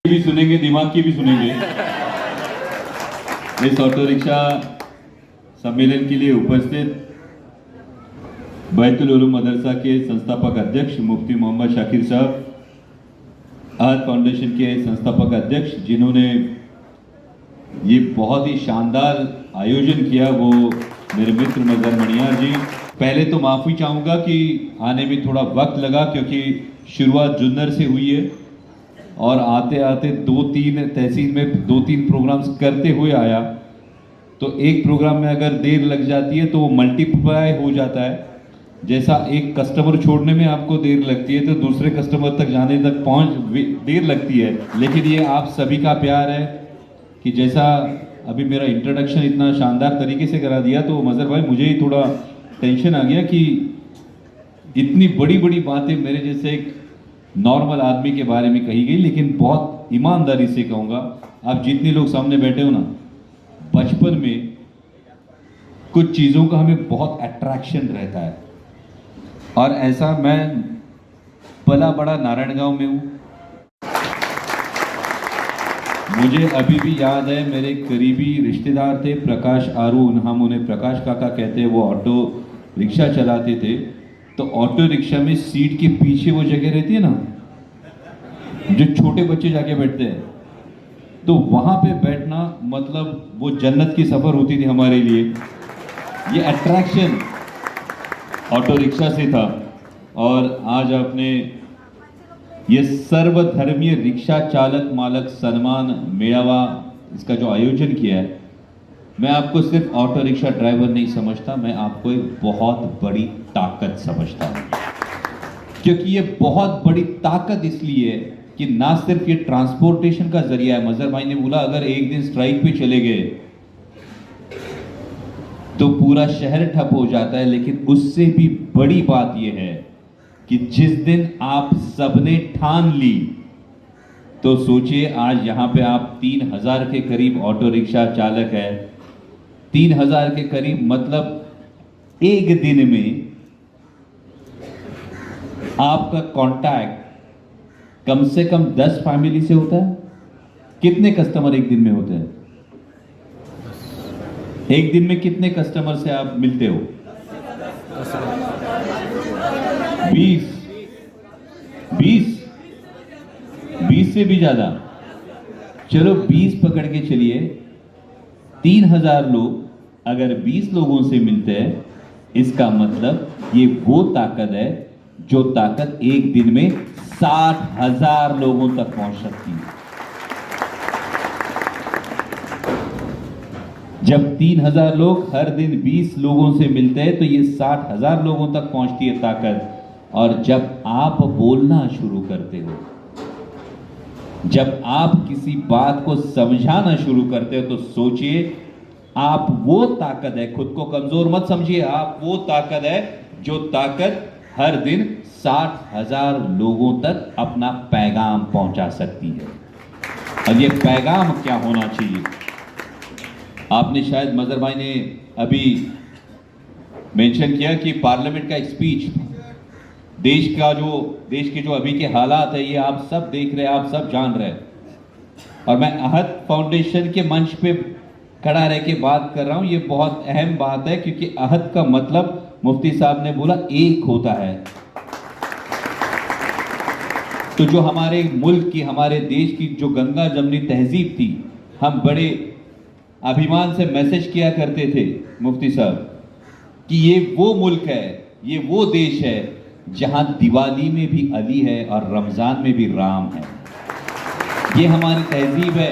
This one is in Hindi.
भी सुनेंगे, दिमाग की भी सुनेंगे। इस ऑटो रिक्शा सम्मेलन के लिए उपस्थित बैतुल उलूम मदरसा के संस्थापक अध्यक्ष मुफ्ती मोहम्मद शाकिर साहब, आहत फाउंडेशन के संस्थापक अध्यक्ष जिन्होंने ये बहुत ही शानदार आयोजन किया, वो मेरे मित्र मजहर मणियार जी। पहले तो माफ़ी चाहूँगा कि आने में थोड़ा वक्त लगा, क्योंकि शुरुआत जुन्नर से हुई है और आते आते 2-3 तहसील में 2-3 प्रोग्राम्स करते हुए आया। तो एक प्रोग्राम में अगर देर लग जाती है तो वो मल्टीप्लाई हो जाता है। जैसा एक कस्टमर छोड़ने में आपको देर लगती है तो दूसरे कस्टमर तक जाने तक देर लगती है। लेकिन ये आप सभी का प्यार है कि जैसा अभी मेरा इंट्रोडक्शन इतना शानदार तरीके से करा दिया, तो मजहर भाई मुझे ही थोड़ा टेंशन आ गया कि इतनी बड़ी बड़ी बातें मेरे जैसे एक नॉर्मल आदमी के बारे में कही गई। लेकिन बहुत ईमानदारी से कहूँगा, आप जितने लोग सामने बैठे हो ना, बचपन में कुछ चीज़ों का हमें बहुत अट्रैक्शन रहता है, और ऐसा मैं पला बड़ा नारायण गांव में हूँ। मुझे अभी भी याद है, मेरे करीबी रिश्तेदार थे प्रकाश आरून, हम उन्हें प्रकाश काका कहते हैं। वो ऑटो रिक्शा चलाते थे। तो ऑटो रिक्शा में सीट के पीछे वो जगह रहती है ना, जो छोटे बच्चे जाके बैठते हैं, तो वहां पे बैठना मतलब वो जन्नत की सफर होती थी हमारे लिए। ये अट्रैक्शन ऑटो रिक्शा से था। और आज आपने ये सर्वधर्मीय रिक्शा चालक मालक सम्मान मेळावा, इसका जो आयोजन किया है, मैं आपको सिर्फ ऑटो रिक्शा ड्राइवर नहीं समझता, मैं आपको एक बहुत बड़ी ताकत समझता हूं। क्योंकि ये बहुत बड़ी ताकत इसलिए है कि ना सिर्फ ये ट्रांसपोर्टेशन का जरिया है। मजहर भाई ने बोला अगर एक दिन स्ट्राइक पे चले गए तो पूरा शहर ठप हो जाता है, लेकिन उससे भी बड़ी बात यह है कि जिस दिन आप सबने ठान ली, तो सोचिए आज यहां पे आप 3000 के करीब ऑटो रिक्शा चालक है। 3000 के करीब मतलब एक दिन में आपका कांटेक्ट कम से कम 10 फैमिली से होता है। कितने कस्टमर एक दिन में होते हैं? एक दिन में कितने कस्टमर से आप मिलते हो? 20 से भी ज्यादा। चलो 20 पकड़ के चलिए, 3000 लोग अगर 20 लोगों से मिलते हैं, इसका मतलब ये वो ताकत है जो ताकत एक दिन में 60,000 लोगों तक पहुंच सकती है। जब 3000 लोग हर दिन 20 लोगों से मिलते हैं तो ये 60,000 लोगों तक पहुंचती है ताकत। और जब आप बोलना शुरू करते हो, जब आप किसी बात को समझाना शुरू करते हो, तो सोचिए आप वो ताकत है, खुद को कमजोर मत समझिए, आप वो ताकत है जो ताकत हर दिन 60,000 लोगों तक अपना पैगाम पहुंचा सकती है। और ये पैगाम क्या होना चाहिए? आपने शायद मजहर भाई ने अभी मेंशन किया कि पार्लियामेंट का एक स्पीच, देश के जो अभी के हालात है, ये आप सब देख रहे हैं, आप सब जान रहे हैं। और मैं आहत फाउंडेशन के मंच पे खड़ा रह के बात कर रहा हूं। ये बहुत अहम बात है, क्योंकि आहत का मतलब मुफ्ती साहब ने बोला एक होता है। तो जो हमारे मुल्क की, हमारे देश की जो गंगा जमनी तहजीब थी, हम बड़े अभिमान से मैसेज किया करते थे मुफ्ती साहब कि ये वो मुल्क है, ये वो देश है जहां दिवाली में भी अली है और रमजान में भी राम है। ये हमारी तहजीब है।